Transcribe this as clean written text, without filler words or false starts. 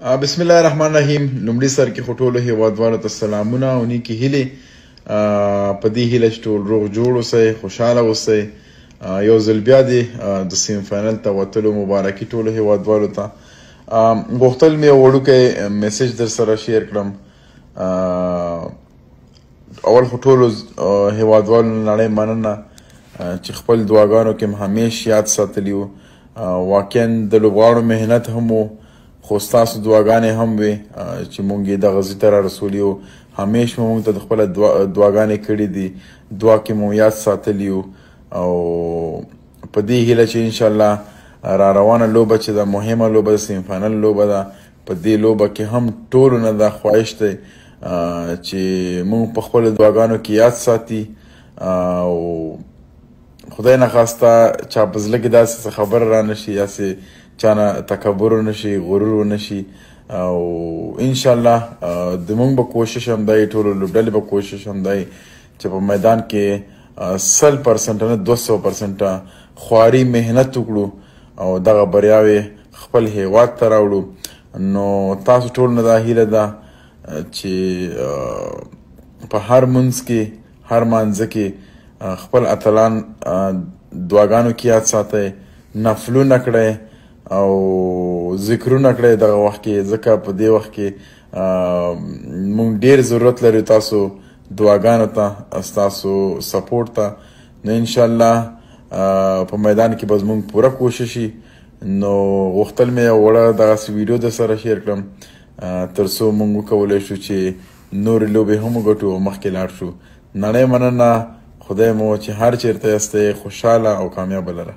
بسم الله الرحمن الرحیم. لومړي سر کې خو ټولو هیوادوالو ته سلامونه او نیکې هیلې. په دې هیله چې ټول روغ جوړ اوسئ، خوشحاله اوسئ. یو ځل بیا د سیم فاینل ته وتلو مبارکي ټولو هیوادوالو ته. غوښتل مې یو وړوکی میسج در سره شیر کړم. اول خو ټولو هیوادوالو نړۍ مننه چې خپل دعاګانو کې همیش یاد ساتلي وو. واقعا د لوبغاړو محنت هم و، خو ستاسو دعاګانې هم وې چې مونږ یې دغه ځای ته رارسولي وو. همیش مو مونږ ته د خپله دعاګانې کړي دي، دعا کې مو یاد ساتلي وو. او په دې هیله چې انشاءالله را روانه لوبه چې ده مهمه لوبه ده، سیم فاینل لوبه ده، په دې لوبه کې هم ټولو نه دا خواهش دی چې مونږ په خپلو دعاګانو کې یاد ساتي. او خدای نخواسته چا په زړه کې داسې څه خبره را نشي، یا سې چا نه تکبر ونشي، غرور ونشي. او انشاءالله د مونږ به کوشش هم دی، ټولو لوبډلې به کوشش هم دی چې په میدان کې 100% نه 200% خواري محنت وکړو او دغه بریاوې خپل هیواد ته راوړو. نو تاسو ټول نه دا هیله ده چې په هر منځ کې، هر مانځه کې خپل اتلان دعاګانو کې یاد ساتئ، نفلونه کړئ او ذکرونه کړئ دغه وخت کې، ځکه په دې وخت کې مونږ ډېر ضرورت لرو تاسو دعاګانو ته، ستاسو سپورټ ته. نو انشاءالله په میدان کې به زمونږ پوره کوشش وي. نو غوښتل مې یو وړه دغسې ویډیو در سره شیر کړم تر څو مونږ وکولی شو چې نورې لوبې هم وګټو او مخکې لاړ شو. نړۍ مننه. خدای مو چې هر چیرته یاستئ خوشحاله او کامیابه لره.